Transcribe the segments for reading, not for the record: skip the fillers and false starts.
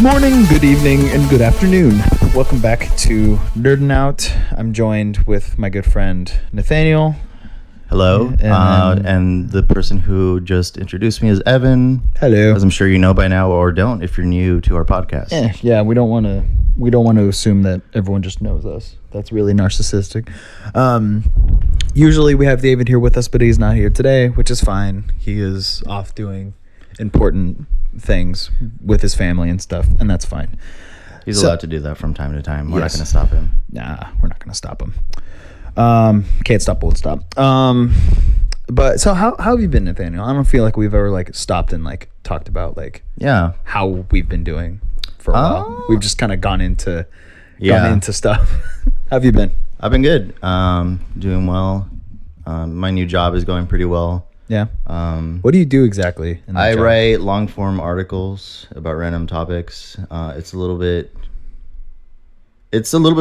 morning, good evening, and good afternoon. Welcome back to Nerdin' Out. I'm joined with my good friend Nathanael. Hello, and the person who just introduced me is Evan. Hello. As I'm sure you know by now, or don't if you're new to our podcast. Yeah, we don't want to assume that everyone just knows us. That's really narcissistic. Usually we have David here with us, but he's not here today, which is fine. He is off doing important things with his family and stuff, and that's fine. He's allowed to do that from time to time. We're not Yes. going to stop him. Nah, we're not going to stop him. Can't stop, won't stop. But so how have you been, Nathaniel? I don't feel like we've ever stopped and talked about Yeah. how we've been doing for a while. We've just kind of gone into stuff. How have you been? I've been good. Doing well. My new job is going pretty well. Yeah. What do you do exactly? In that I job? write long form articles about random topics. It's a little bit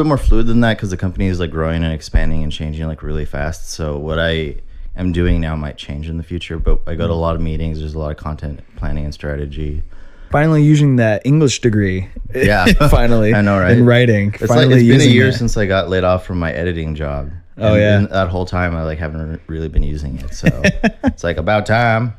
more fluid than that because the company is growing and expanding and changing really fast. So what I am doing now might change in the future, but I go to a lot of meetings. There's a lot of content planning and strategy. Finally using that English degree. Yeah. Finally. I know, right? In writing. It's Finally it's been a using year it. since I got laid off from my editing job. Oh, yeah. And that whole time I haven't really been using it. So it's about time.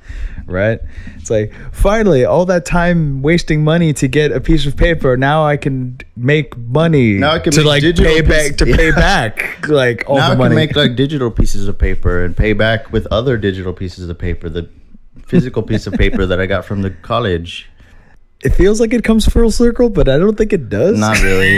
Right? It's finally, all that time wasting money to get a piece of paper, now I can make money. Now I can to make digital pay back pieces- to pay back all Now the I money. can make digital pieces of paper and pay back with other digital pieces of paper, the physical piece of paper that I got from the college. It feels like it comes full circle, but I don't think it does. Not really.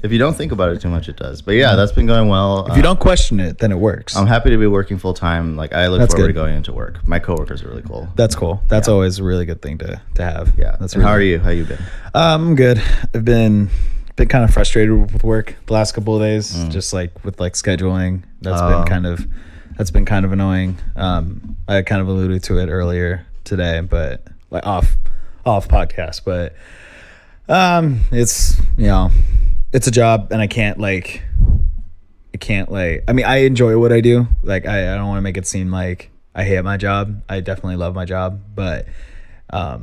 If you don't think about it too much, it does. But yeah, that's been going well. If you don't question it, then it works. I'm happy to be working full time. I look That's forward good. to going into work. My coworkers are really cool. That's cool. That's always a really good thing to have. Yeah. That's And really how are you? How you been? I'm good. I've been kind of frustrated with work the last couple of days, just with scheduling. That's been kind of annoying. I kind of alluded to it earlier today, but off podcast. But it's a job, and I mean, I enjoy what I do. I don't want to make it seem like I hate my job. I definitely love my job, but I've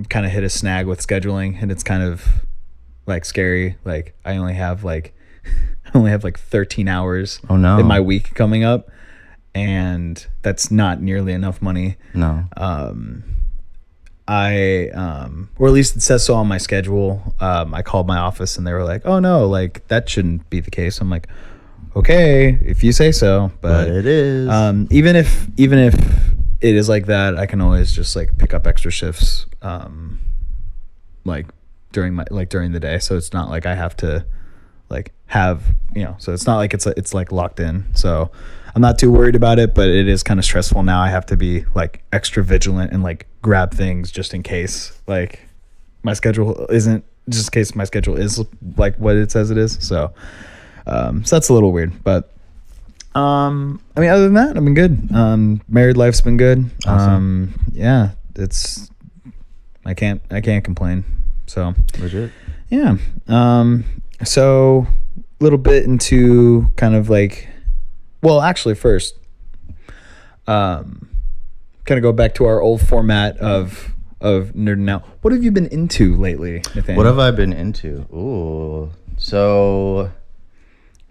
kind of hit a snag with scheduling, and it's kind of scary. I only have 13 hours Oh, no. in my week coming up, and that's not nearly enough money. No. Or at least it says so on my schedule. I called my office and they were like, "Oh no, that shouldn't be the case." I'm like, "Okay, if you say so." But it is. Even if it is like that, I can always just pick up extra shifts during the day. So it's not like I have to so it's not like it's locked in. So I'm not too worried about it, but it is kind of stressful now. I have to be extra vigilant and grab things just in case my schedule isn't, just in case my schedule is what it says it is. So that's a little weird, but I mean, other than that, I've been good. Married life's been good. Awesome. Yeah, I can't complain. So Legit. yeah. So a little bit into kind of well, actually first, kind of go back to our old format of Nerdin' Out. What have you been into lately, Nathaniel? What have I been into? Ooh. So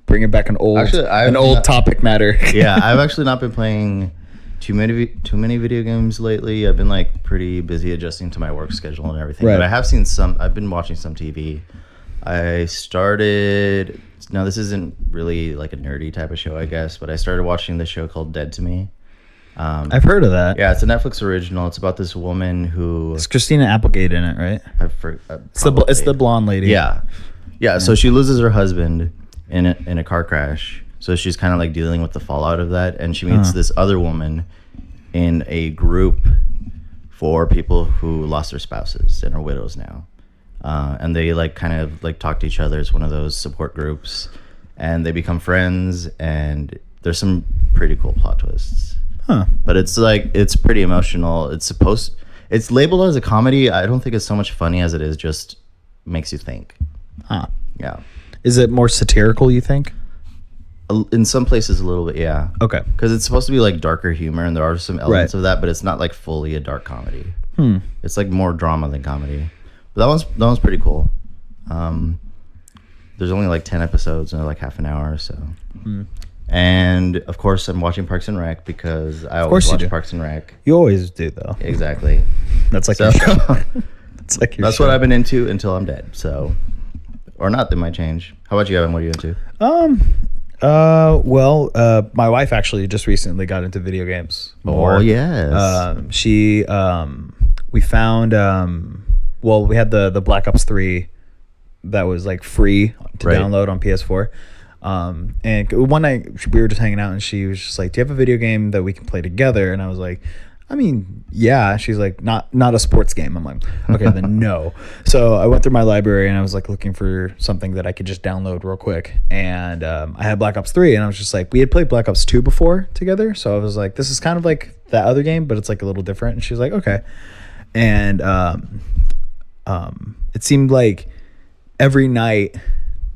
Bringing back an old topic matter. yeah, I've actually not been playing too many video games lately. I've been pretty busy adjusting to my work schedule and everything. Right. But I've been watching some TV. Now this isn't really a nerdy type of show, I guess, but I started watching the show called Dead to Me. I've heard of that. Yeah, it's a Netflix original. It's about this woman who It's Christina Applegate in it, right? It's the blonde lady. Yeah. So she loses her husband in a car crash. So she's kind of dealing with the fallout of that, and she meets this other woman in a group for people who lost their spouses and are widows now. And they talk to each other. It's one of those support groups, and they become friends, and there's some pretty cool plot twists. But it's pretty emotional. It's labeled as a comedy. I don't think it's so much funny as it is just makes you think. Yeah. Is it more satirical, you think? In some places a little bit, yeah. Okay. Because it's supposed to be darker humor, and there are some elements of that, but it's not fully a dark comedy. It's more drama than comedy. But that one's pretty cool. There's only like 10 episodes and they're like half an hour or so. And of course, I'm watching Parks and Rec because I always watch Parks and Rec. You always do, though. Exactly. That's like your show. That's like your That's show. what I've been into until I'm dead. So, or not, that might change. How about you, Evan? What are you into? My wife actually just recently got into video games more. Oh, yes. We found, we had the Black Ops 3 that was like free to download on PS4. And one night we were just hanging out and she was just like, do you have a video game that we can play together? And I was like, I mean, yeah. She's like, not a sports game. I'm like, okay, then no. So I went through my library and I was like looking for something that I could just download real quick. And I had Black Ops 3 and I was just like, we had played Black Ops 2 before together. So I was like, this is kind of like that other game, but it's like a little different. And she was like, okay. And it seemed like every night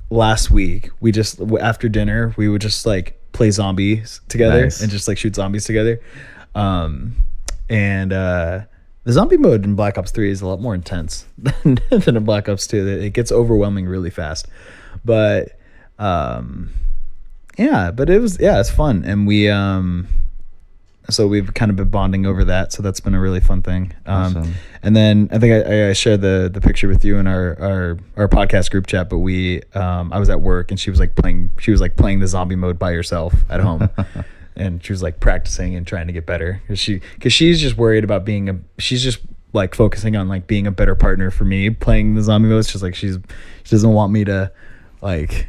last week, we just, after dinner, we would just like play zombies together and just like shoot zombies together. The zombie mode in Black Ops 3 is a lot more intense than in Black Ops 2. It gets overwhelming really fast. But it's fun. And so we've kind of been bonding over that. So that's been a really fun thing. Awesome. And then I think I shared the picture with you in our podcast group chat, but I was at work and she was playing the zombie mode by herself at home. And she was like practicing and trying to get better because she's just worried about she's just like focusing on like being a better partner for me playing the zombie mode. It's just like she doesn't want me to like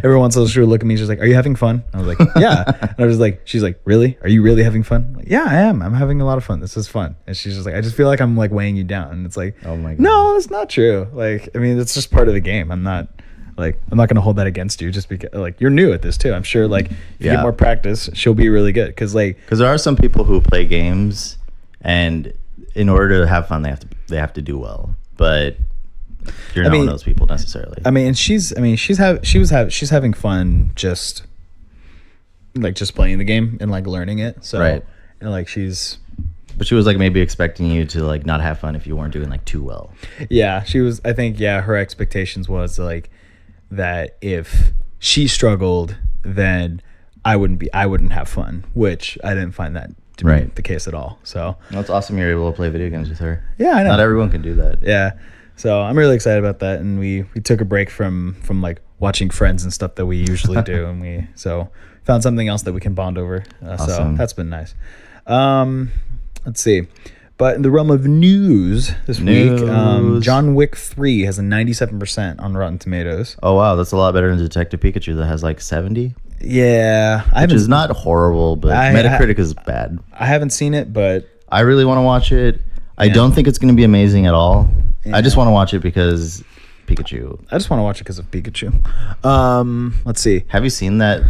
every once in a while she would look at me, she's like, are you having fun? I was like, yeah. And I was like, she's like, really? Are you really having fun? I'm like, yeah, I am. I'm having a lot of fun. This is fun. And she's just like, I just feel like I'm like weighing you down. And it's like, oh my God. No, it's not true. Like, I mean, it's just part of the game. I'm not going to hold that against you just because like you're new at this too. I'm sure like if you get more practice, she'll be really good. Cause there are some people who play games and in order to have fun, they have to do well, but you're not one of those people necessarily. I mean, and she's having fun just playing the game and like learning it. So, and like but she was like maybe expecting you to like not have fun if you weren't doing like too well. Yeah, she was. I think her expectations was like that if she struggled, then I wouldn't have fun, which I didn't find that to be the case at all. So that's awesome. You're able to play video games with her. Yeah, I know. Not everyone can do that. Yeah. So I'm really excited about that, and we took a break from like watching Friends and stuff that we usually do, and we found something else that we can bond over. So that's been nice. Let's see. But in the realm of news this week, John Wick 3 has a 97% on Rotten Tomatoes. Oh wow, that's a lot better than Detective Pikachu that has like 70. Yeah, which is not horrible, but Metacritic is bad. I haven't seen it, but I really want to watch it. I don't think it's going to be amazing at all. Yeah. I just want to watch it because Pikachu. I just want to watch it because of Pikachu. Let's see. Have you seen that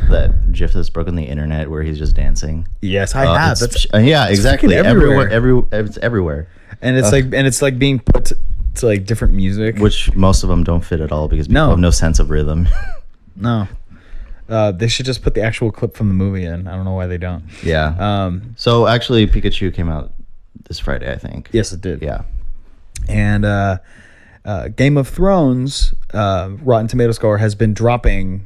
GIF that's broken the internet where he's just dancing? Yes, I have. Yeah, exactly. It's everywhere. And it's like being put to like different music, which most of them don't fit at all because people have no sense of rhythm. No. They should just put the actual clip from the movie in. I don't know why they don't. Yeah. So actually, Pikachu came out this Friday, I think. Yes, it did. Yeah. And Game of Thrones Rotten Tomato score has been dropping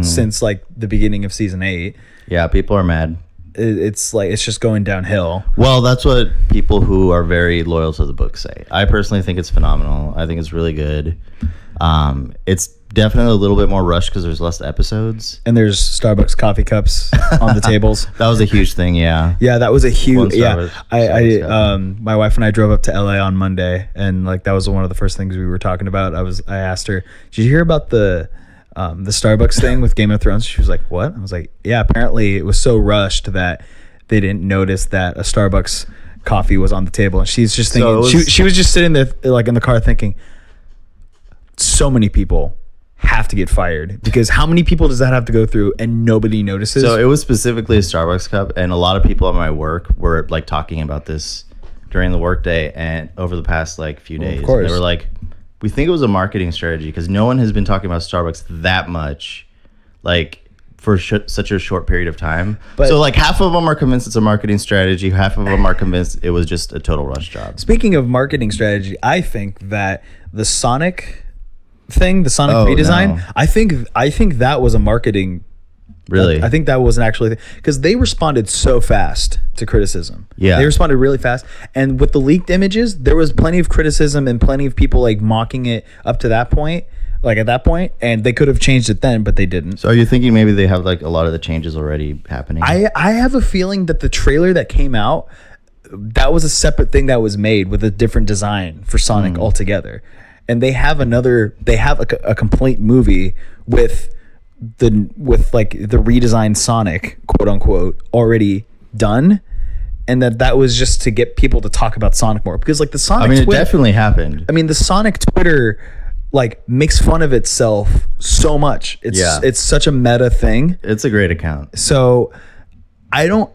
since like the beginning of season 8. Yeah, people are mad. It's just going downhill. Well, that's what people who are very loyal to the book say. I personally think it's phenomenal. I think it's really good. It's definitely a little bit more rushed because there's less episodes. And there's Starbucks coffee cups on the tables. That was a huge thing, yeah. Yeah, that was a huge my wife and I drove up to LA on Monday, and like that was one of the first things we were talking about. I asked her, did you hear about the Starbucks thing with Game of Thrones? She was like, what? I was like, yeah, apparently it was so rushed that they didn't notice that a Starbucks coffee was on the table. And she's just thinking, she was just sitting there like in the car thinking, so many people have to get fired because how many people does that have to go through and nobody notices? So it was specifically a Starbucks cup, and a lot of people at my work were like talking about this during the workday and over the past like few days. Of course. They were like, we think it was a marketing strategy because no one has been talking about Starbucks that much. Like for such a short period of time. But- So like half of them are convinced it's a marketing strategy, half of them are convinced it was just a total rush job. Speaking of marketing strategy, I think that the Sonic thing, the Sonic redesign, no. I think that was a marketing. Really? I think that was an actually because they responded so fast to criticism. Yeah. They responded really fast, and with the leaked images, there was plenty of criticism and plenty of people like mocking it up to that point. Like at that point, and they could have changed it then, but they didn't. So are you thinking maybe they have like a lot of the changes already happening? I have a feeling that the trailer that came out, that was a separate thing that was made with a different design for Sonic altogether, and they have a complete movie with like the redesigned Sonic, quote unquote, already done, and that was just to get people to talk about Sonic more because like the Sonic. I mean, Twitter, it definitely happened. I mean, the Sonic Twitter like makes fun of itself so much. It's such a meta thing. It's a great account. So I don't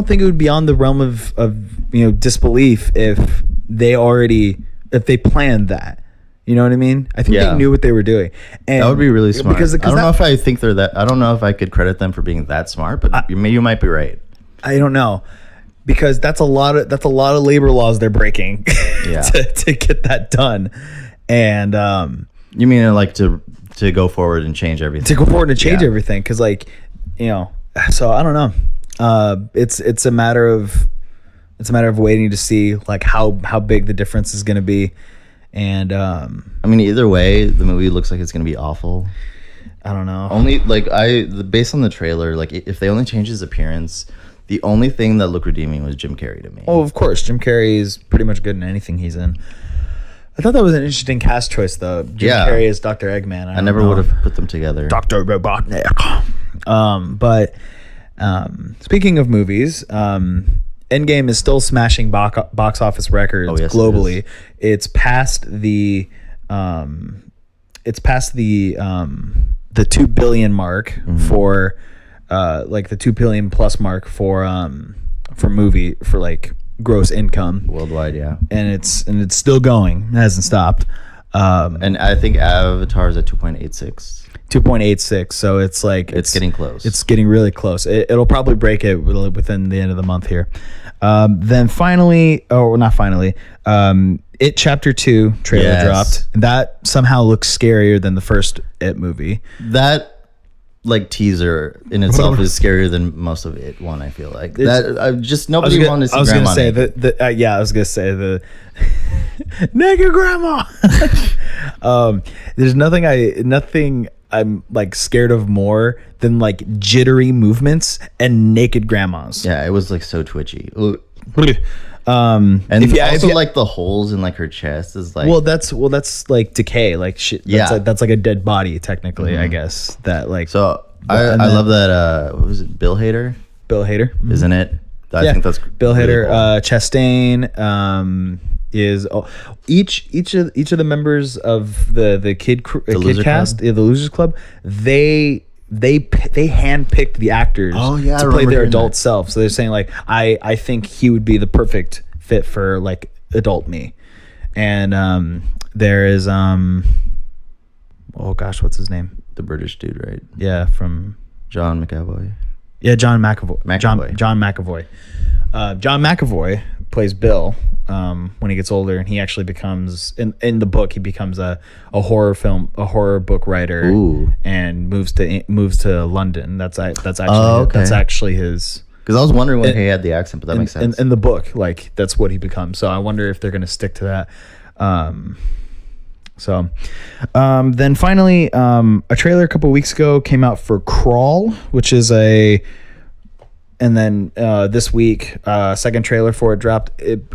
think it would be on the realm of disbelief if they planned that. You know what I mean? I think they knew what they were doing. And That would be really smart. Because I don't know if I think they're that. I don't know if I could credit them for being that smart, but you might be right. I don't know, because that's a lot of labor laws they're breaking Yeah. to get that done. And You mean like to go forward and change everything? to go forward and change everything, because like so I don't know. It's a matter of waiting to see like how big the difference is going to be. And I mean, either way, the movie looks like it's gonna be awful. I don't know. Only like based on the trailer, like if they only change his appearance, the only thing that looked redeeming was Jim Carrey to me. Oh, of course, Jim Carrey is pretty much good in anything he's in. I thought that was an interesting cast choice, though. Jim Carrey is Dr. Eggman. I never would have put them together. Dr. Robotnik. But speaking of movies, Endgame is still smashing box office records globally. It's past the 2 billion mark for like the 2 billion plus mark for movie for like gross income Worldwide, yeah. and it's still going. It hasn't stopped. And I think Avatar is at 2.86. 2.86, so it's like It's getting close. It's getting really close. It'll probably break it within the end of the month here. Then finally, not finally, It Chapter 2 trailer dropped. That somehow looks scarier than the first It movie. That like teaser in itself is scarier than most of It one. I feel like nobody wanted to see. I was gonna say I was gonna say the naked grandma. There's nothing I'm like scared of more than like jittery movements and naked grandmas. Yeah, it was like so twitchy. And if you like the holes in like her chest is like that's like decay, like shit. That's like a dead body technically, I guess. That like so I love that. What was it? Bill Hader, isn't it? I think that's Bill Hader. Cool. Chastain is each of the members of the kid cast, the Losers Club. They handpicked the acters to play their adult self. So they're saying like, I think he would be the perfect fit for like adult me. And there is oh gosh, what's his name? The British dude, right? Yeah, from John McAvoy. Yeah, John McAvoy. John McAvoy. John McAvoy plays Bill when he gets older, and he actually becomes in the book he becomes a horror book writer. Ooh. And moves to London. That's actually his. Because I was wondering when he had the accent, but that makes sense. In the book, like that's what he becomes. So I wonder if they're going to stick to that. Then finally, a trailer a couple weeks ago came out for Crawl, which is and then this week, second trailer for it dropped.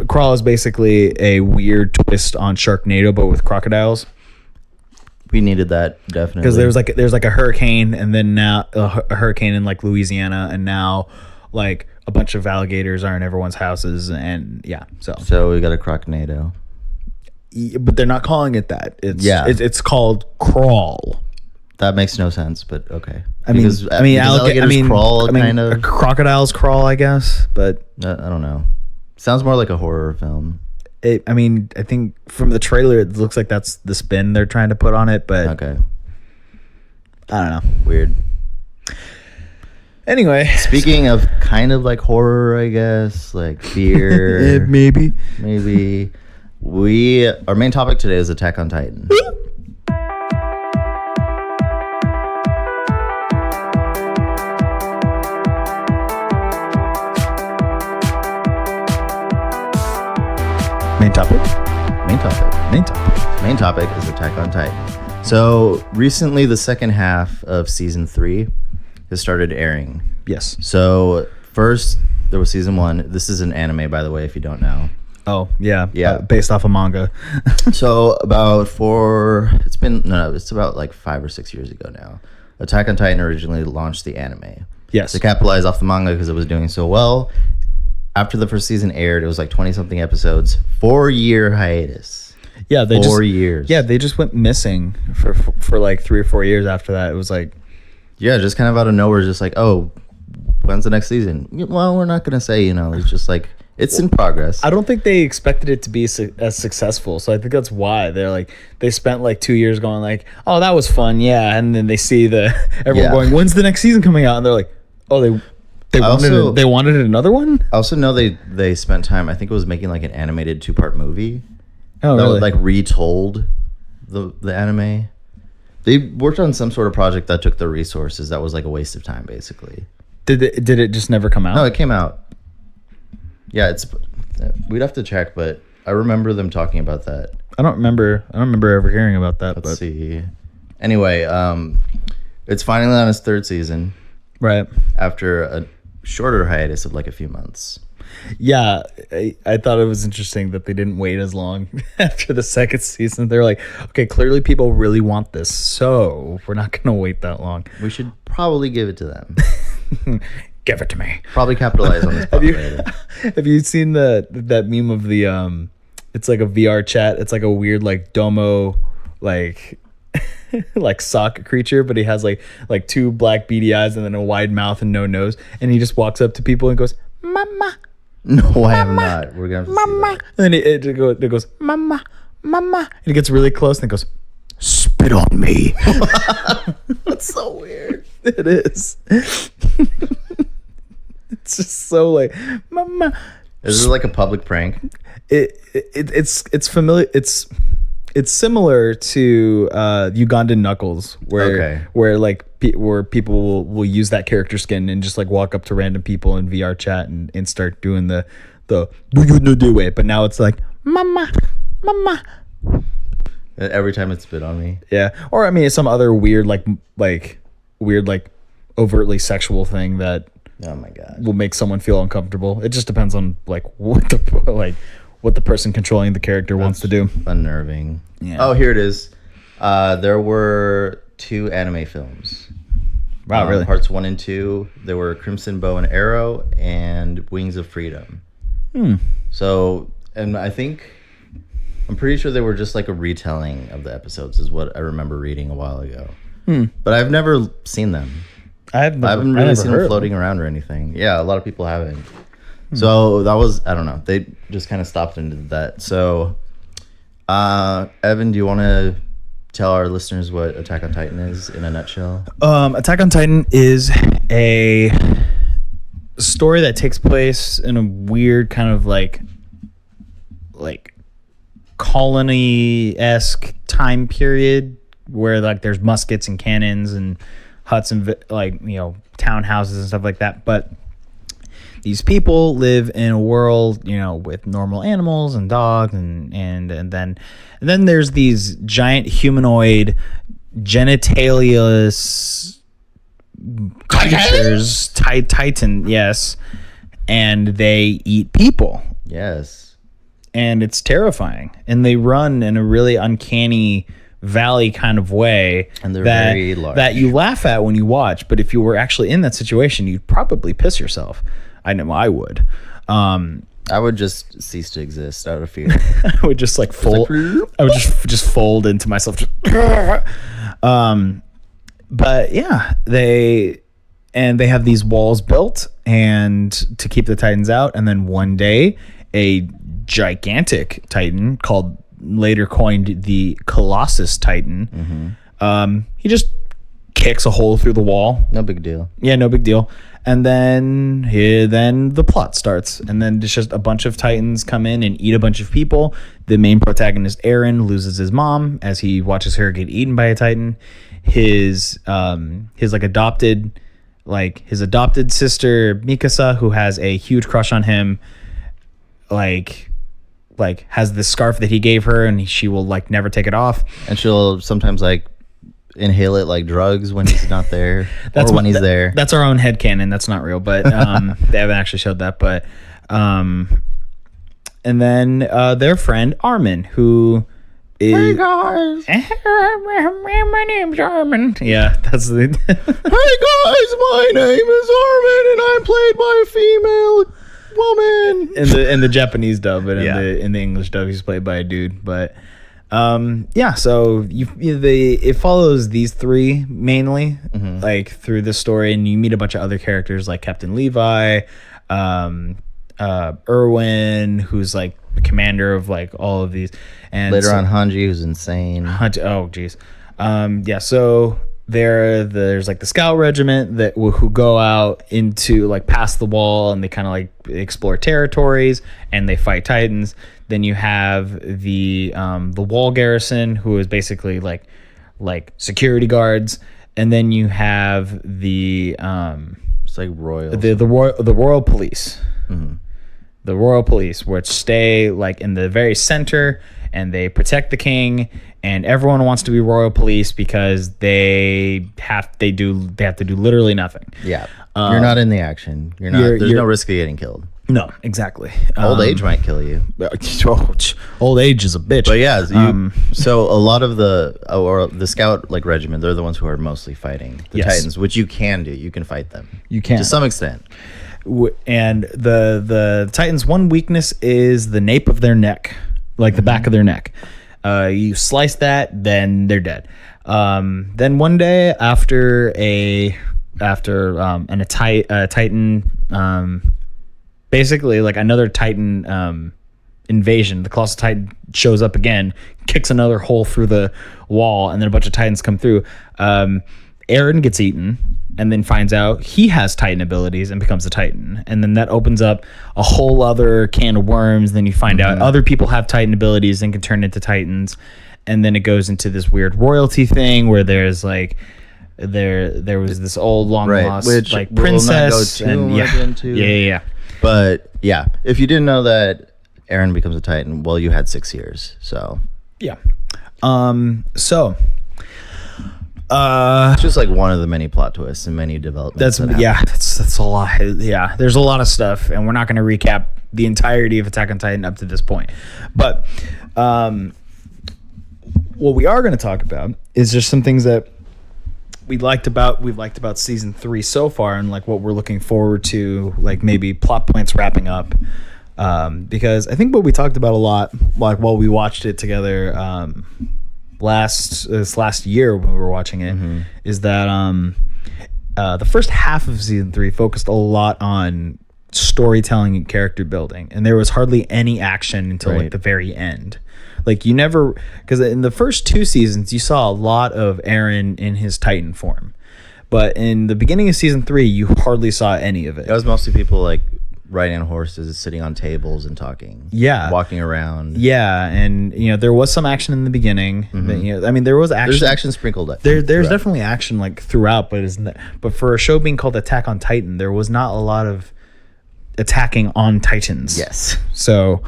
Crawl is basically a weird twist on Sharknado, but with crocodiles. We needed that, definitely. Because there's like a hurricane, and then now a hurricane in like Louisiana, and now like a bunch of alligators are in everyone's houses, and so we got a Crocnado. But they're not calling it that. It's called Crawl. That makes no sense, but okay. Alligators crawl, kind of. Crocodiles crawl, I guess, but I don't know. Sounds more like a horror film. I think from the trailer, it looks like that's the spin they're trying to put on it, but okay. I don't know. Weird. Anyway, Speaking of kind of like horror, I guess, like fear, maybe. our main topic today is Attack on Titan. Main topic Is Attack on Titan. So recently, the second half of season 3 has started airing. Yes. So first there was season 1. This is an anime, by the way, if you don't know. Oh yeah. Yeah. Based off a manga. So it's about like 5 or 6 years ago now. Attack on Titan originally launched the anime. Yes. To capitalize off the manga because it was doing so well. After the first season aired, it was like 20 something episodes, 4-year hiatus. Yeah, they 4 years. Yeah, they just went missing for like 3 or 4 years after that. It was like, yeah, just kind of out of nowhere, just like, oh, when's the next season? Well, we're not gonna say, it's just like it's in progress. I don't think they expected it to be as successful, so I think that's why they spent like 2 years going like, oh, that was fun, yeah, and then they see everyone going, when's the next season coming out, and they're like, oh, they wanted another one. I also know they spent time. I think it was making like an animated 2-part movie. Oh, that really? Like retold the anime. They worked on some sort of project that took the resources. That was like a waste of time, basically. Did it just never come out? No, it came out. Yeah, we'd have to check, but I remember them talking about that. I don't remember ever hearing about that. Let's see. Anyway, it's finally on its 3rd season. Right. After a shorter hiatus of like a few months. Yeah, I thought it was interesting that they didn't wait as long after the 2nd season. They're like, okay, clearly people really want this, so we're not going to wait that long. We should probably give it to them. Give it to me. Probably capitalize on this. Have you seen that meme of the it's like a VR chat. It's like a weird like domo like like sock creature, but he has like 2 black beady eyes and then a wide mouth and no nose, and he just walks up to people and goes, "Mama." No, I have not. We're gonna have to Mama. see that. And then it goes, "Mama, mama," and it gets really close and it goes, "Spit on me." That's so weird. It is. It's just so like, "Mama." Is this like a public prank? It's familiar. It's similar to Ugandan Knuckles, where people will use that character skin and just like walk up to random people in VR chat and start doing the do you know the way. But now it's like, "Mama, mama." Every time it spit on me. Yeah, or I mean, it's some other weird overtly sexual thing that, oh my god, will make someone feel uncomfortable. It just depends on what the person controlling the character wants to do. Unnerving. Yeah. Oh, here it is. There were 2 anime films. Wow, really? Parts 1 and 2. There were Crimson Bow and Arrow and Wings of Freedom. So, and I'm pretty sure they were just like a retelling of the episodes, is what I remember reading a while ago. But I've never seen them. I haven't really seen them floating around or anything. Yeah, a lot of people haven't. So that was, I don't know. They just kind of stopped and did that. So, Evan, do you want to tell our listeners what Attack on Titan is in a nutshell? Attack on Titan is a story that takes place in a weird kind of like colony-esque time period where like there's muskets and cannons and huts and townhouses and stuff like that, but these people live in a world, with normal animals and dogs and then there's these giant humanoid genitalious creatures, Titan, yes, and they eat people. Yes. And it's terrifying. And they run in a really uncanny valley kind of way, and they're very large, that you laugh at when you watch, but if you were actually in that situation, you'd probably piss yourself. I know I would. I would just cease to exist out of fear. I would just like fold. I would just fold into myself. But yeah, they have these walls built and to keep the Titans out. And then one day, a gigantic Titan called, later coined the Colossus Titan, he just kicks a hole through the wall. No big deal. Yeah, no big deal. And then the plot starts, and then it's just a bunch of Titans come in and eat a bunch of people. The main protagonist, Aaron, loses his mom as he watches her get eaten by a Titan. His adopted sister Mikasa, who has a huge crush on him, like has this scarf that he gave her, and she will like never take it off. And she'll sometimes like inhale it like drugs when he's not there, or when he's there. That's our own headcanon. That's not real, but they haven't actually showed that. But and then their friend Armin, who is, hey guys, my name's Armin. Yeah, that's the. Hey guys, my name is Armin, and I'm played by a female woman in the Japanese dub, but in the English dub, he's played by a dude. But so it follows these three mainly, like through this story, and you meet a bunch of other characters like Captain Levi, Erwin, who's like the commander of like all of these, and later on Hanji, who's insane. Oh geez, so there's like the scout regiment who go out into like past the wall, and they kind of like explore territories and they fight Titans. Then you have the wall garrison, who is basically like security guards, and then you have the it's like royal the royal police, the royal police, which stay like in the very center, and they protect the king. And everyone wants to be royal police because they have to do literally nothing. Yeah, you're not in the action. There's no risk of getting killed. No, exactly. Old age might kill you. Old age is a bitch. But yeah, so a lot of the scout like regiment, they're the ones who are mostly fighting the Titans, which you can do. You can fight them. You can to some extent. And the Titans' one weakness is the nape of their neck, like the back of their neck. You slice that, then they're dead. Then one day after a Titan, basically like another Titan invasion, the Colossal Titan shows up again, kicks another hole through the wall, and then a bunch of Titans come through. Aaron gets eaten, and then finds out he has Titan abilities and becomes a Titan. And then that opens up a whole other can of worms. Then you find out other people have Titan abilities and can turn into Titans. And then it goes into this weird royalty thing where there's like there was this old long lost like princess, and yeah. But yeah, if you didn't know that Aaron becomes a Titan, well, you had 6 years. So yeah. It's just like one of the many plot twists and many developments. That's a lot. Yeah, there's a lot of stuff, and we're not going to recap the entirety of Attack on Titan up to this point. But what we are going to talk about is just some things that we've liked about season 3 so far, and like what we're looking forward to, like maybe plot points wrapping up. Because I think what we talked about a lot, like while we watched it together, last year when we were watching it, is that the first half of season 3 focused a lot on storytelling and character building, and there was hardly any action until like the very end. Like you never, because in the first 2 seasons you saw a lot of Aaron in his Titan form, but in the beginning of season 3 you hardly saw any of it. It was mostly people like riding on horses, sitting on tables and talking. Yeah. Walking around. Yeah, and there was some action in the beginning. But, I mean, there was action. There's action sprinkled up. There's definitely action like throughout, but for a show being called Attack on Titan, there was not a lot of attacking on Titans. Yes. So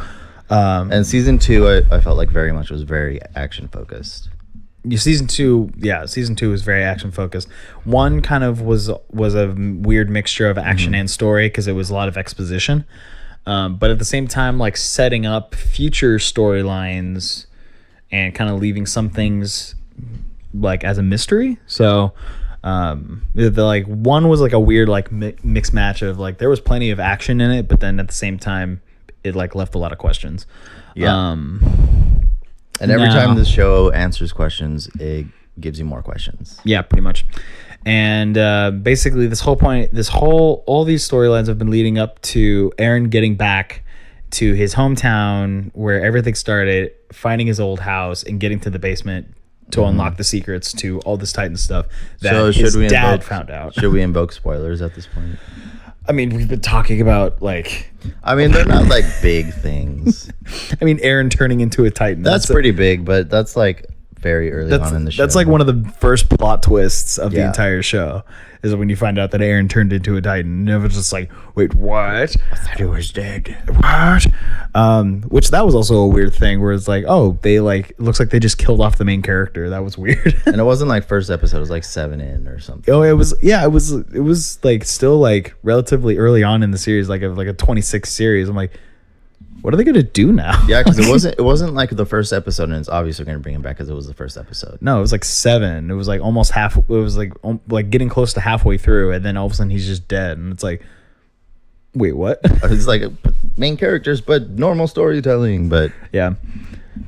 and season 2 I felt like very much was very action focused. Season 2 was very action focused. 1 kind of was a weird mixture of action and story because it was a lot of exposition, but at the same time like setting up future storylines and kind of leaving some things like as a mystery. So like 1 was like a weird like mixed match of like there was plenty of action in it, but then at the same time it like left a lot of questions. And every time this show answers questions, it gives you more questions. Yeah, pretty much. And basically all these storylines have been leading up to Aaron getting back to his hometown where everything started, finding his old house and getting to the basement to unlock the secrets to all this Titan stuff that So his should we dad invoke- found out. Should we invoke spoilers at this point? I mean, we've been talking about like, I mean, they're not like big things. I mean, Aaron turning into a Titan. That's pretty big, but that's like very early on in the show. That's like one of the first plot twists of the Yeah. entire show. Is when you find out that Aaron turned into a Titan. And it was just like, wait, what? I thought he was dead. What? Which that was also a weird thing where it's like, oh, they like, it looks like they just killed off the main character. That was weird. And it wasn't like first episode; it was like 7 in or something. Oh, it was like still like relatively early on in the series, like a 26 series. I'm like, what are they gonna do now? Yeah, because it wasn't like the first episode, and it's obviously going to bring him back because it was the first episode. No, it was like 7. It was like almost half. It was like getting close to halfway through, and then all of a sudden he's just dead, and it's like, wait, what? It's like main characters, but normal storytelling. But Yeah,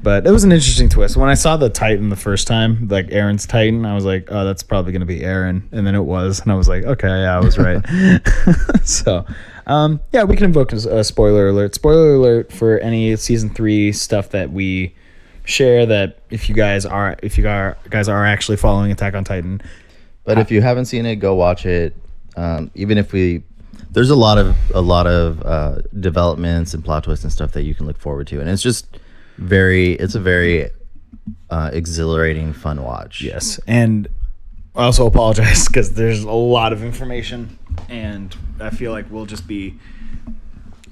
but it was an interesting twist. When I saw the Titan the first time, like Aaron's Titan, I was like, oh, that's probably gonna be Aaron, and then it was, and I was like, okay, yeah, I was right. So, yeah, we can invoke a spoiler alert. Spoiler alert for any season 3 stuff that we share. That if you guys are actually following Attack on Titan, But if you haven't seen it, go watch it. Even if there's a lot of developments and plot twists and stuff that you can look forward to, and it's just it's a very exhilarating, fun watch. yes, and I also apologize because there's a lot of information, and I feel like we'll just be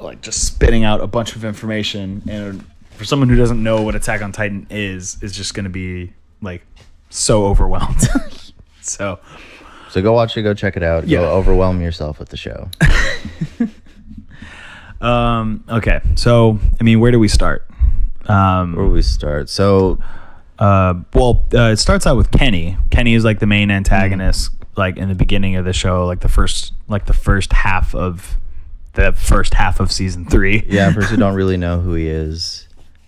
like just spitting out a bunch of information, and for someone who doesn't know what Attack on Titan is just going to be like so overwhelmed. So go watch it, go check it out. Yeah. Go overwhelm yourself with the show. Okay, so I mean, where do we start? Where do we start? So It starts out with Kenny. Kenny is like the main antagonist, like in the beginning of the show, like the first half of season 3. yeah, first you don't really know who he is.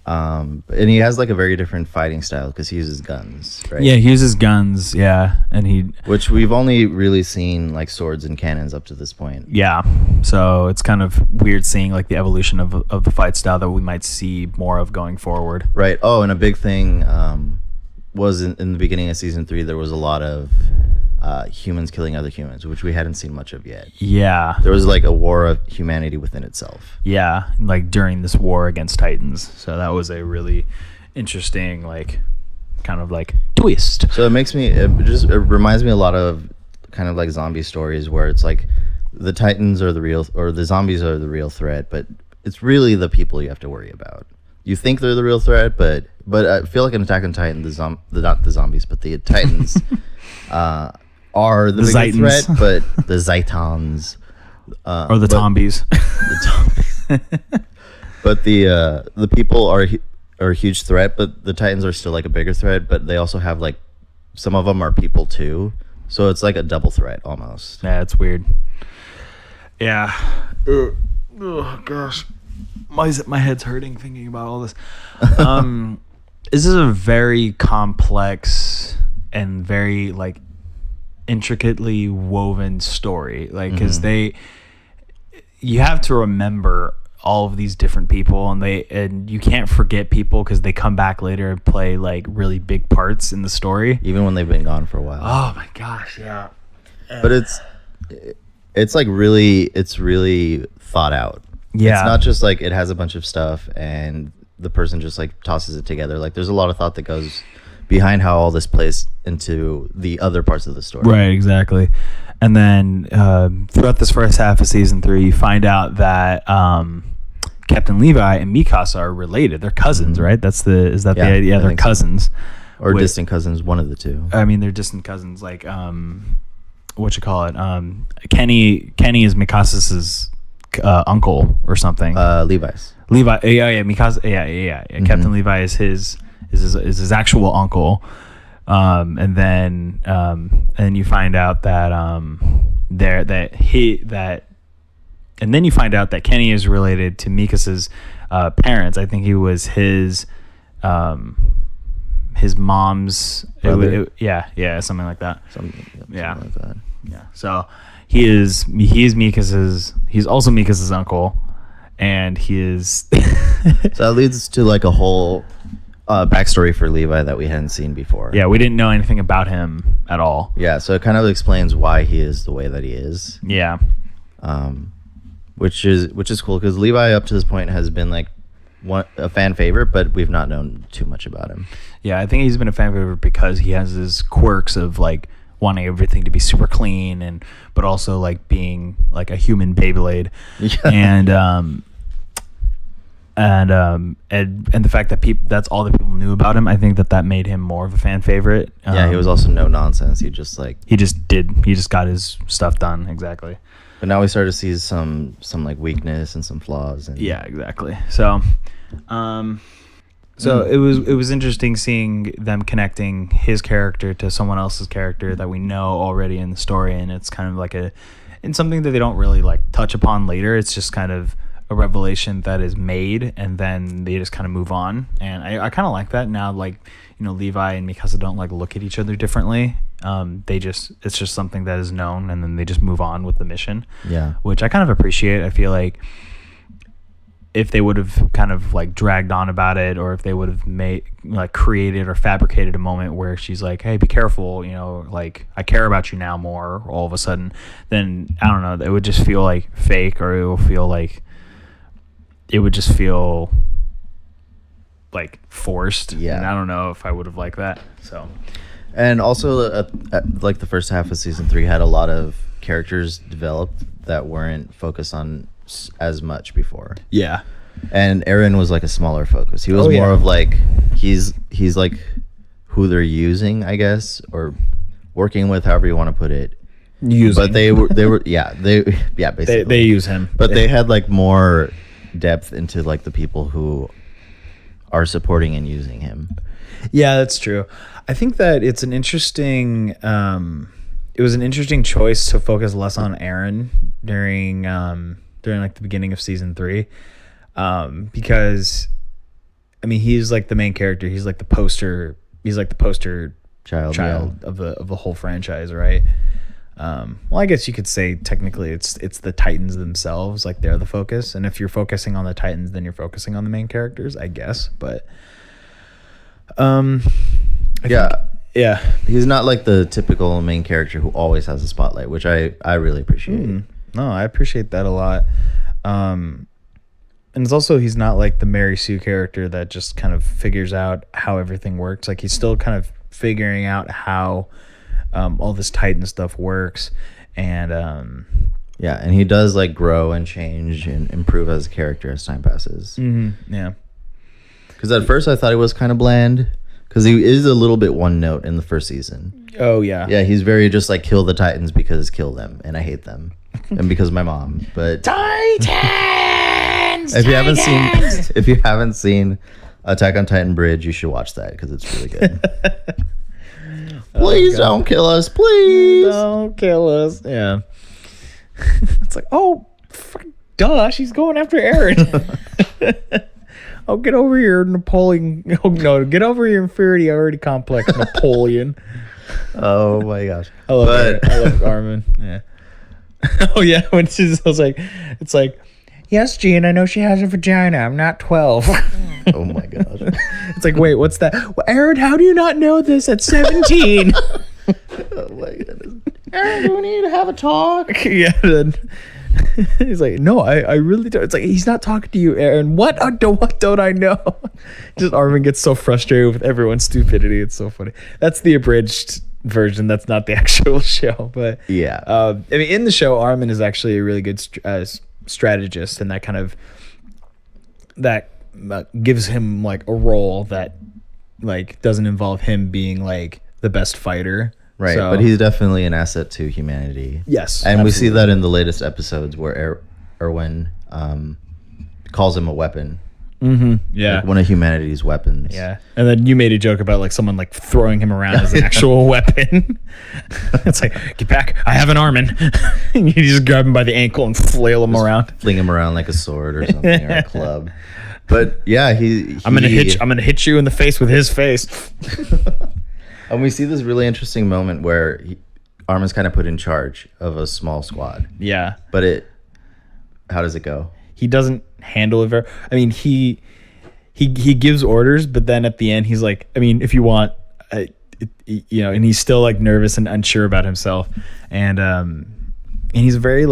And he has like a very different fighting style because he uses guns, right? Yeah, he uses guns. Yeah, and Which we've only really seen like swords and cannons up to this point. yeah. So it's kind of weird seeing like the evolution of the fight style that we might see more of going forward. Right. Oh, and a big thing was in the beginning of season 3, there was a lot of humans killing other humans, which we hadn't seen much of yet. Yeah. There was like a war of humanity within itself. Yeah, like during this war against Titans. So that was a really interesting, like, kind of like twist. So it reminds me a lot of kind of like zombie stories where it's like the Titans are the real, or the zombies are the real threat, but it's really the people you have to worry about. You think they're the real threat, but I feel like in Attack on Titan, not the zombies, but the Titans are the bigger Zitans. threat, but the Zitons Or the Tombies. But the people are a huge threat, but the Titans are still like a bigger threat, but they also have like some of them are people too, so it's like a double threat almost. Yeah, it's weird. Yeah. Oh gosh, my head's hurting thinking about all this. This is a very complex and very like intricately woven story, like because you have to remember all of these different people, and you can't forget people because they come back later and play like really big parts in the story, Even when they've been gone for a while. oh my gosh, yeah. But it's like it's really thought out. Yeah. It's not just like it has a bunch of stuff and the person just like tosses it together. Like there's a lot of thought that goes behind how all this plays into the other parts of the story. Right, exactly. And then throughout this first half of season 3, you find out that Captain Levi and Mikasa are related. They're cousins, right? The idea? Yeah, I they're think so. cousins. Or distant cousins, one of the two. I mean, they're distant cousins. Like, what you call it? Kenny is Mikasa's uncle or something. Levi's. Levi, yeah, Mikasa, yeah. Captain Levi is his actual uncle, and then you find out that and then you find out that Kenny is related to Mikasa's parents. I think he was his mom's brother. something like that. Something Yeah. like that. Yeah. So he is Mikasa's. He's also Mikasa's uncle, and he is. So that leads to like a whole backstory for Levi that we hadn't seen before. Yeah, we didn't know anything about him at all. Yeah, so it kind of explains why he is the way that he is. Yeah. Which is cool because Levi up to this point has been like a fan favorite, but we've not known too much about him. Yeah, I think he's been a fan favorite because he has his quirks of like wanting everything to be super clean but also like being like a human Beyblade. Yeah. And the fact that that's all that people knew about him, I think that made him more of a fan favorite. Yeah, he was also no nonsense. He just got his stuff done. Exactly. But now we start to see some like weakness and some flaws. Yeah, exactly. So, it was interesting seeing them connecting his character to someone else's character that we know already in the story, and it's kind of like and something that they don't really like touch upon later. It's just kind of a revelation that is made, and then they just kind of move on. And I kind of like that now. Like, Levi and Mikasa don't like look at each other differently. It's just something that is known, and then they just move on with the mission. Yeah, which I kind of appreciate. I feel like if they would have kind of like dragged on about it, or if they would have created or fabricated a moment where she's like, hey, be careful, like I care about you now more all of a sudden, then I don't know, it would just feel like fake, or it would just feel like forced. Yeah. And I don't know if I would have liked that. So, and also like the first half of season 3 had a lot of characters developed that weren't focused on as much before. Yeah. And Eren was like a smaller focus. He was more of like he's like who they're using, I guess, or working with, however you want to put it. Using. But they were basically they use him. But they had like more depth into like the people who are supporting and using him. Yeah, that's true. I think that it's an interesting it was an interesting choice to focus less on Eren during like the beginning of season 3, because I mean he's like the main character. He's like the poster child of the whole franchise, right? Well, I guess you could say technically it's the Titans themselves, like they're the focus. And if you're focusing on the Titans, then you're focusing on the main characters, I guess. But yeah, he's not like the typical main character who always has a spotlight, which I really appreciate. No, I appreciate that a lot. And it's also, he's not like the Mary Sue character that just kind of figures out how everything works. Like he's still kind of figuring out how all this Titan stuff works. And and he does like grow and change and improve as a character as time passes. Yeah, because at first I thought he was kind of bland, because he is a little bit one note in the first season. Oh yeah, he's very just like kill the Titans because kill them and I hate them and because of my mom. But Titans, if you haven't seen Attack on Titan Bridge, you should watch that because it's really good. Please don't kill us. Please don't kill us. Yeah. It's like, oh, duh, she's going after Eren. Oh, get over your Napoleon. Oh, no, get over your inferiority complex, Napoleon. Oh, my gosh. I love Armin. Yeah. Oh, yeah. When she's like, it's like, yes, Jean, I know she has a vagina. I'm not 12. Oh, my gosh. It's like, wait, what's that? Well, Eren, how do you not know this at 17? Oh, my goodness. Eren, do we need to have a talk? Yeah. Then he's like, no, I really don't. It's like, he's not talking to you, Eren. What don't I know? Just Armin gets so frustrated with everyone's stupidity. It's so funny. That's the abridged version. That's not the actual show. But yeah, I mean, in the show, Armin is actually a really good strategist, and that kind of gives him like a role that like doesn't involve him being like the best fighter. Right, so, but he's definitely an asset to humanity. Yes, and absolutely. We see that in the latest episodes where Erwin calls him a weapon. Mm-hmm. Yeah, like one of humanity's weapons. Yeah, and then you made a joke about like someone like throwing him around as an actual weapon. It's like, get back! I have an Armin. You just grab him by the ankle and flail him around, fling him around like a sword or something or a club. But yeah, I'm gonna hit you in the face with his face. And we see this really interesting moment where Armin's kind of put in charge of a small squad. Yeah. But how does it go? He doesn't handle it very... I mean, he he gives orders, but then at the end he's like, I mean, if you want, and he's still like nervous and unsure about himself, and he's a very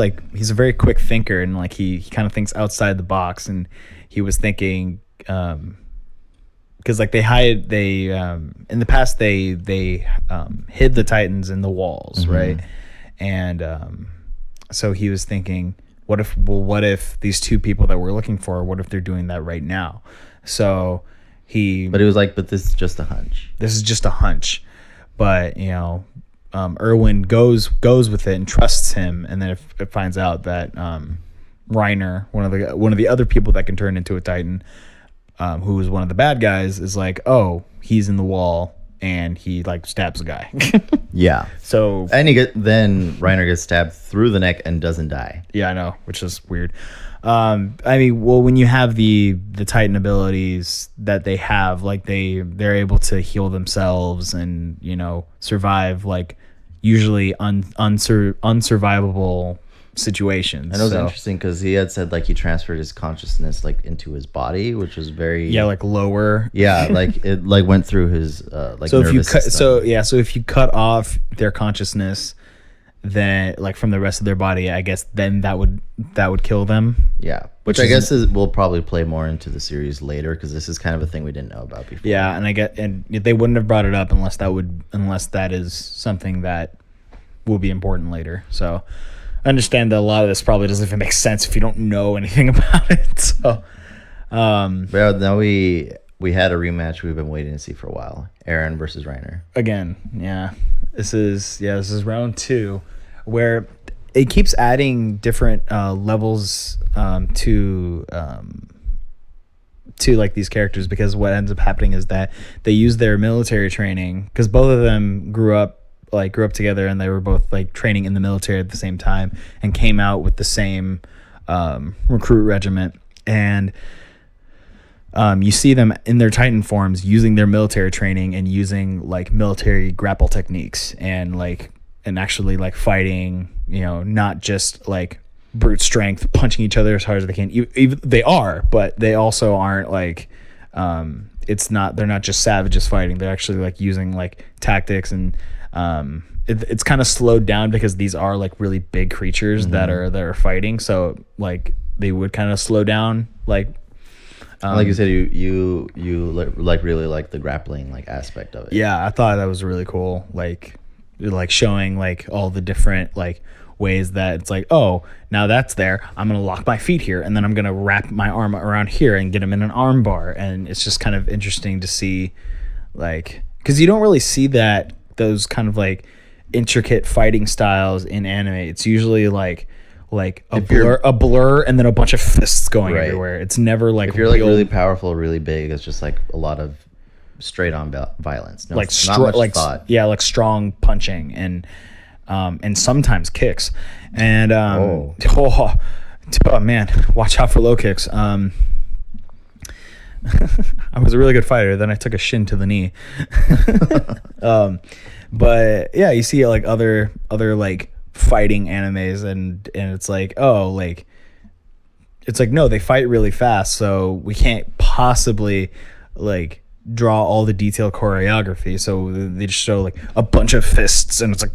quick thinker, and like he kind of thinks outside the box, and he was thinking, because like in the past they hid the Titans in the walls, right? And so he was thinking, what if these two people that we're looking for, what if they're doing that right now? So but he was like, but this is just a hunch. This is just a hunch, but Erwin goes with it and trusts him, and then it finds out that Reiner, one of the other people that can turn into a Titan, who is one of the bad guys, is like, oh, he's in the wall, and he like stabs a guy. Yeah. So and then Reiner gets stabbed through the neck and doesn't die. Yeah, I know, which is weird. I mean, well, when you have the Titan abilities that they have, like they're able to heal themselves and survive like usually unsurvivable situations. And it was interesting because he had said like he transferred his consciousness like into his body, which was very like lower. Yeah, like it like went through his like so nervous system. So if you cut off their consciousness, then like from the rest of their body, I guess then that would kill them. Yeah, which I guess will probably play more into the series later, because this is kind of a thing we didn't know about before. Yeah, and they wouldn't have brought it up unless that is something that will be important later. So I understand that a lot of this probably doesn't even make sense if you don't know anything about it. So but now we had a rematch we've been waiting to see for a while. Eren versus Reiner. Again, yeah. This is round 2, where it keeps adding different levels to like these characters, because what ends up happening is that they use their military training, because both of them grew up together, and they were both like training in the military at the same time, and came out with the same recruit regiment. And you see them in their Titan forms using their military training and using like military grapple techniques, and actually like fighting, not just like brute strength, punching each other as hard as they can. Even they are, but they also aren't like, they're not just savages fighting. They're actually like using like tactics, and it's kind of slowed down because these are like really big creatures that are fighting. So like they would kind of slow down, like you said, you like really like the grappling like aspect of it. Yeah, I thought that was really cool. Like showing like all the different like ways that it's like, oh, now that's there, I'm gonna lock my feet here, and then I'm gonna wrap my arm around here and get him in an arm bar. And it's just kind of interesting to see, like, because you don't really see those kind of like intricate fighting styles in anime. It's usually like a blur and then a bunch of fists going everywhere. It's never like, if you're like really powerful, really big, it's just like a lot of straight on violence. No, like not much thought. Yeah, like strong punching and sometimes kicks. And oh man, watch out for low kicks. I was a really good fighter, then I took a shin to the knee. But yeah, you see like other like fighting animes, and it's like, oh, like it's like, no, they fight really fast, so we can't possibly like draw all the detailed choreography, so they just show like a bunch of fists, and it's like,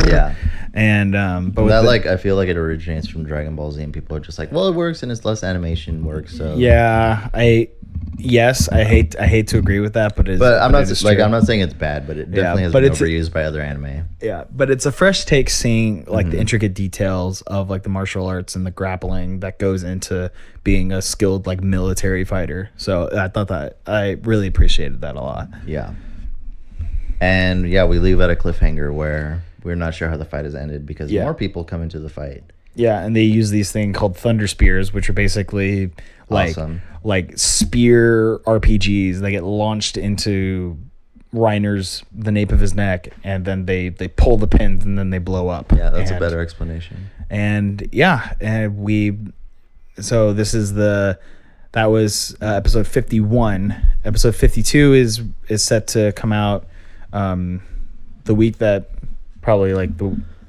yeah. And but that like I feel like it originates from Dragon Ball Z, and people are just like, well, it works and it's less animation work. So yeah, I hate to agree with that, but I'm not saying it's bad, but it definitely has been overused by other anime. Yeah, but it's a fresh take seeing like the intricate details of like the martial arts and the grappling that goes into being a skilled like military fighter. So I thought that I really appreciated that a lot. Yeah. And yeah, we leave at a cliffhanger where we're not sure how the fight has ended, because more people come into the fight. Yeah, and they use these things called thunder spears, which are basically like spear RPGs. They get launched into the nape of his neck, and then they pull the pins, and then they blow up. Yeah, that's a better explanation. And yeah, and so this is that was episode 51. Episode 52 is set to come out the week that probably like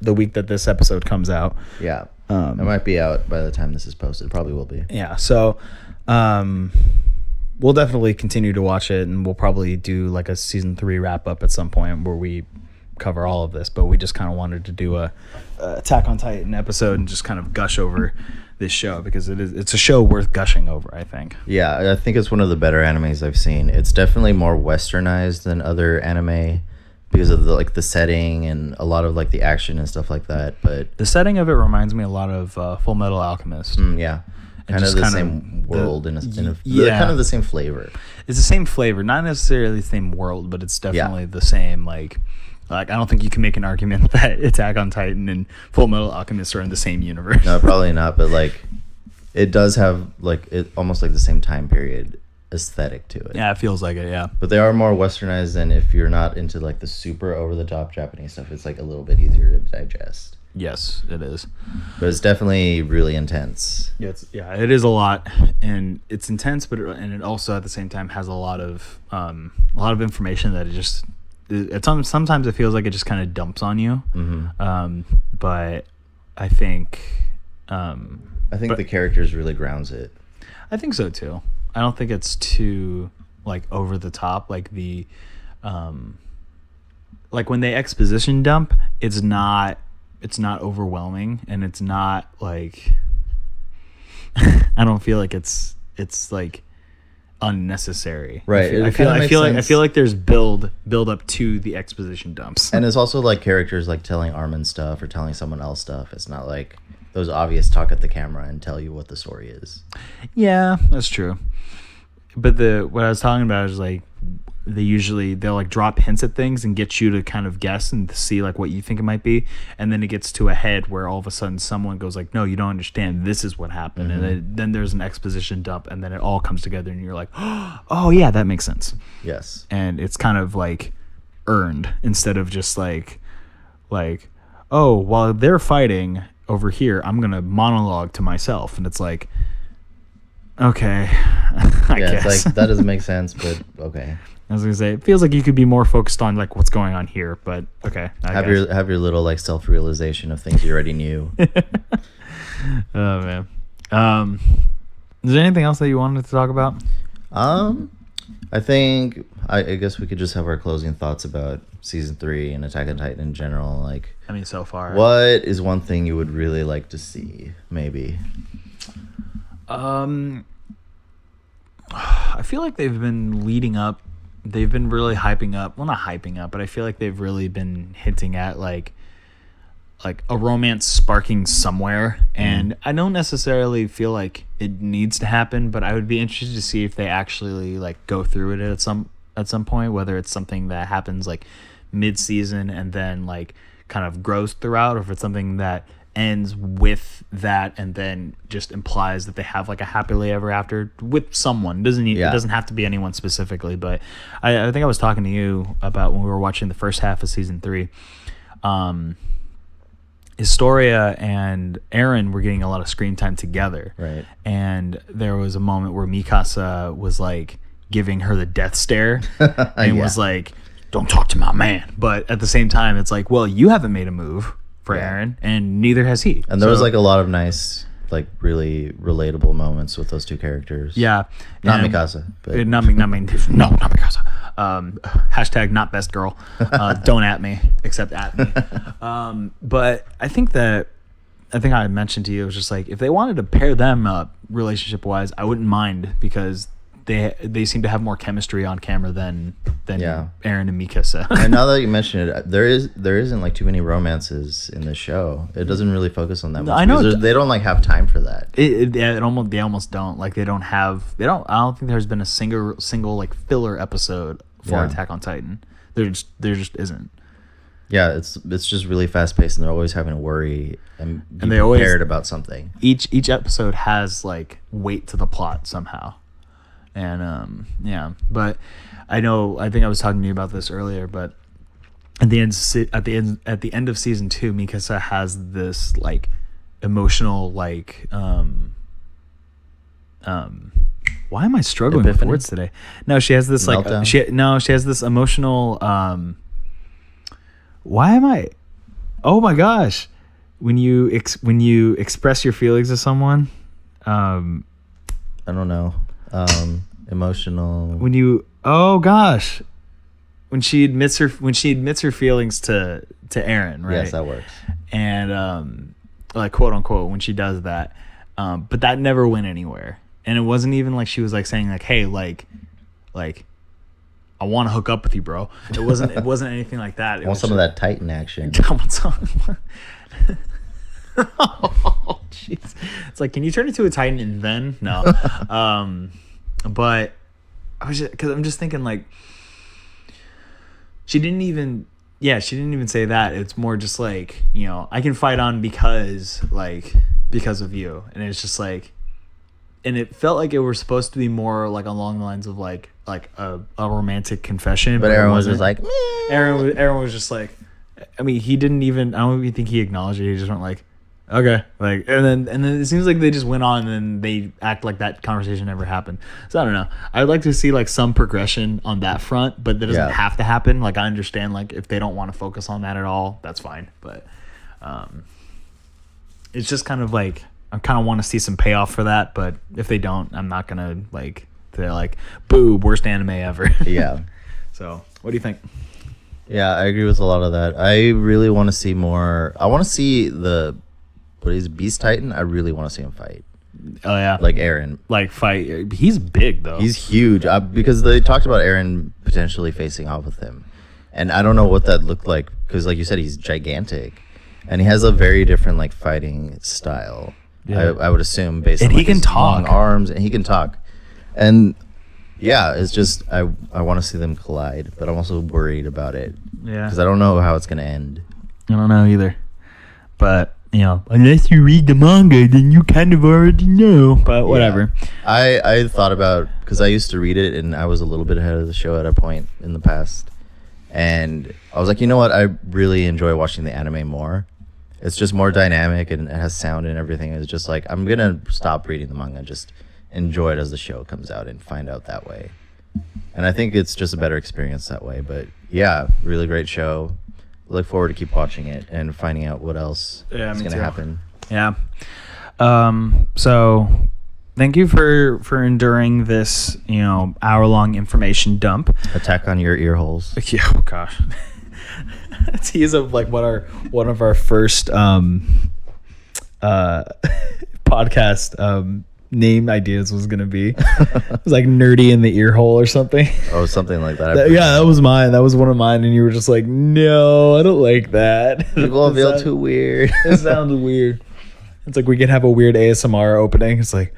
the week that this episode comes out. Yeah. It might be out by the time this is posted. It probably will be. Yeah. So we'll definitely continue to watch it, and we'll probably do like a season 3 wrap up at some point where we cover all of this. But we just kind of wanted to do a Attack on Titan episode and just kind of gush over this show, because it's a show worth gushing over, I think. Yeah, I think it's one of the better animes I've seen. It's definitely more westernized than other anime because of the setting and a lot of like the action and stuff like that. But the setting of it reminds me a lot of Full Metal Alchemist. Yeah, kind of the same world and yeah, kind of the same flavor. It's the same flavor, not necessarily the same world, but it's definitely the same like I don't think you can make an argument that Attack on Titan and Full Metal Alchemist are in the same universe. No, probably not. But like, it does have like it almost like the same time period aesthetic to it. Yeah, it feels like it. Yeah, but they are more westernized, and if you're not into like the super over the top Japanese stuff, it's like a little bit easier to digest. Yes, it is. But it's definitely really intense. Yeah, it is a lot, and it's intense, but it also at the same time has a lot of information that sometimes it feels like it just kind of dumps on you. But I think the characters really grounds it. I think so too. I don't think it's too like over the top. Like like when they exposition dump, it's not overwhelming, and it's not like I don't feel like it's like unnecessary. Right. I feel like there's build up to the exposition dumps. And it's also like characters like telling Armin stuff or telling someone else stuff. It's not like those obvious talk at the camera and tell you what the story is. Yeah, that's true. But what I was talking about is like they'll like drop hints at things and get you to kind of guess and see like what you think it might be, and then it gets to a head where all of a sudden someone goes like, no, you don't understand, this is what happened. And then there's an exposition dump, and then it all comes together and you're like, oh yeah, that makes sense. Yes. And it's kind of like earned instead of just like oh, while they're fighting over here, I'm gonna monologue to myself, and it's like, okay. I guess. It's like that doesn't make sense, but okay. I was gonna say, it feels like you could be more focused on like what's going on here, but okay. Have your little like self-realization of things you already knew. Oh man. Is there anything else that you wanted to talk about? I think I guess we could just have our closing thoughts about season 3 and Attack on Titan in general. Like, I mean, so far, what is one thing you would really like to see? Maybe. I feel like they've been leading up. They've been really hyping up. Well, not hyping up, but I feel like they've really been hinting at like a romance sparking somewhere. And I don't necessarily feel like it needs to happen, but I would be interested to see if they actually like go through it at some point, whether it's something that happens like mid-season and then like kind of grows throughout, or if it's something that ends with that and then just implies that they have like a happily ever after with someone. It doesn't have to be anyone specifically, but I think I was talking to you about when we were watching the first half of season 3. Historia and Eren were getting a lot of screen time together, right? And there was a moment where Mikasa was like giving her the death stare and was like, don't talk to my man. But at the same time, it's like, well, you haven't made a move for Eren, and neither has he. And there was like a lot of nice, like really relatable moments with those two characters. Yeah, not Mikasa, but not Mikasa. Hashtag not best girl. Don't at me, except at me. But I think I mentioned to you, it was just like if they wanted to pair them up relationship wise, I wouldn't mind, because they seem to have more chemistry on camera than Eren and Mikasa. And now that you mention it, there isn't like too many romances in the show. It doesn't really focus on that much. I know they don't like have time for that. They almost don't. Like I don't think there's been a single like filler episode for Attack on Titan. There just isn't. Yeah, it's just really fast paced, and they're always having to worry and be they prepared about something. Each episode has like weight to the plot somehow. And but I think I was talking to you about this earlier, but at the end of season 2, Mikasa has this like emotional like why am I struggling with words today? No, she has this meltdown? She has this emotional why am I? Oh my gosh! When you express your feelings to someone, I don't know. emotional. Oh gosh, when she admits her feelings to Aaron, right? Yes, that works. And like quote unquote when she does that, but that never went anywhere. And it wasn't even like she was like saying like, hey, like I want to hook up with you, bro. It wasn't anything like that. I want some of that Titan action. Oh, jeez. It's like, can you turn into a Titan and then no? But I was because I'm just thinking like she didn't even say that. It's more just like, you know, I can fight on because of you, and it's just like, and it felt like it was supposed to be more like along the lines of like a romantic confession, but Aaron was just like, meh. Aaron was just like, I mean, he didn't even, I don't even think he acknowledged it. He just went like, okay, like, and then it seems like they just went on and they act like that conversation never happened. So I don't know. I'd like to see like some progression on that front, but that doesn't have to happen. Like I understand, like if they don't want to focus on that at all, that's fine. But it's just kind of like I kind of want to see some payoff for that. But if they don't, I'm not gonna like they're like, boo, worst anime ever. Yeah. So what do you think? Yeah, I agree with a lot of that. I really want to see more. I want to see what is Beast Titan? I really want to see him fight. Oh yeah, like Aaron, like fight. He's big though. He's huge because they talked about Aaron potentially facing off with him, and I don't know what that looked like because, like you said, he's gigantic, and he has a very different like fighting style. Yeah. I would assume based on he can talk, long arms, and he can talk, and yeah, it's just I want to see them collide, but I'm also worried about it. Yeah, because I don't know how it's gonna end. I don't know either, but. You know, unless you read the manga, then you kind of already know. But whatever. Yeah. I thought about because I used to read it, and I was a little bit ahead of the show at a point in the past, and I was like, you know what? I really enjoy watching the anime more. It's just more dynamic and it has sound and everything. It's just like I'm gonna stop reading the manga and just enjoy it as the show comes out and find out that way. And I think it's just a better experience that way. But yeah, really great show. Look forward to keep watching it and finding out what else is going to happen. Yeah. So thank you for enduring this, you know, hour-long information dump. Attack on your ear holes. Yeah. Oh gosh. Tease of like what one of our first podcast name ideas was gonna be. It was like nerdy in the ear hole or something. Oh, something like that. That was mine. That was one of mine, and you were just like, "No, I don't like that." People feel too weird. It sounds weird. It's like we could have a weird ASMR opening. It's like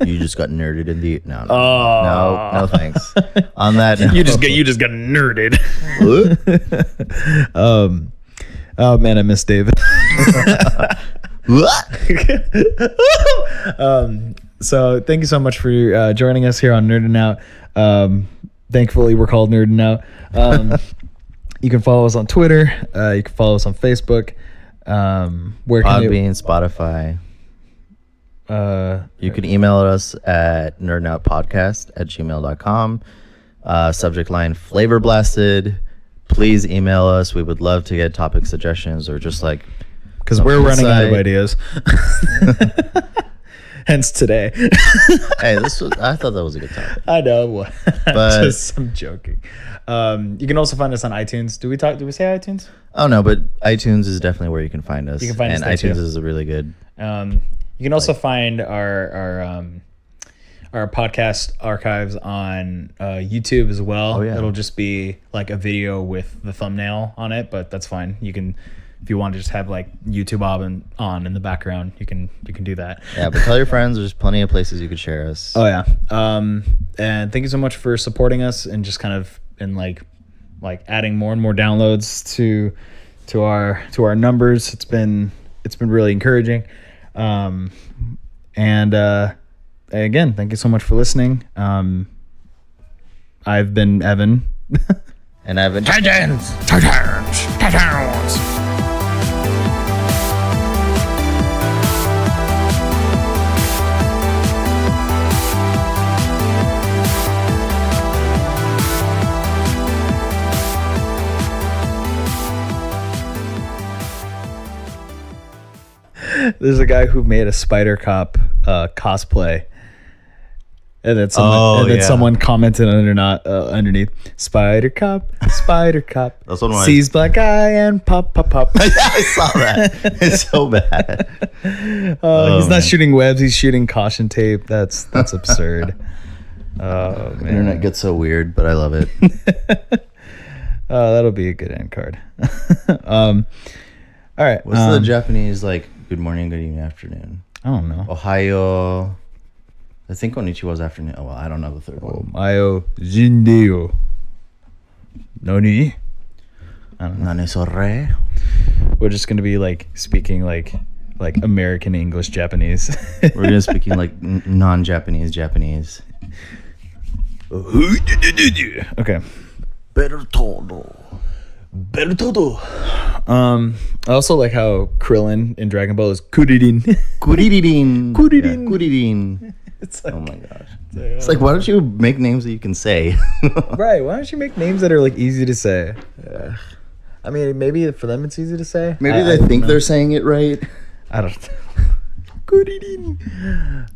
you just got nerded in the no thanks. On that, you just got nerded. Oh man, I miss David. So thank you so much for joining us here on Nerdin' Out. Thankfully we're called Nerdin' Out. You can follow us on Twitter. You can follow us on Facebook. Where can Podbean, Spotify. You can email us at nerdinoutpodcast@gmail.com. Subject line Flavor Blasted. Please email us. We would love to get topic suggestions or just like because we're running out of ideas. Hence today. Hey, I thought that was a good topic. I know, but I'm joking. You can also find us on iTunes. Do we say iTunes? Oh no, but iTunes is definitely where you can find us. You can find us there iTunes too. Is a really good. You can also find our podcast archives on YouTube as well. Oh, yeah. It'll just be like a video with the thumbnail on it, but that's fine. You can. If you want to just have like YouTube on in the background, you can do that. Yeah, but tell your friends. There's plenty of places you could share us. Oh yeah. And thank you so much for supporting us and just kind of in like adding more and more downloads to our numbers. It's been really encouraging. And again, thank you so much for listening. I've been Evan. And I've been Titans. There's a guy who made a Spider Cop cosplay, And then someone commented underneath Spider Cop. That's one of my- sees black guy and pop. Yeah, I saw that. It's so bad. He's not shooting webs. He's shooting caution tape. That's absurd. Oh man, Internet gets so weird, but I love it. That'll be a good end card. All right. What's the Japanese like? Good morning, good evening, afternoon. I don't know. Ohayo. I think Konnichiwa's afternoon. Oh, well, I don't know the third one. Omayo jindeyo. Noni? I don't know. Nane sore. We're just gonna be like speaking like American English Japanese. We're gonna speaking like non-Japanese Japanese. Okay. Better todo. I also like how Krillin in Dragon Ball is Kuririn. Kuririn. Kuririn. Kuririn. It's like, Oh my gosh. It's like, why don't you make names that you can say? right. Why don't you make names that are like easy to say? I mean, maybe for them it's easy to say. Maybe they think they're saying it right. I don't know. Kuririn.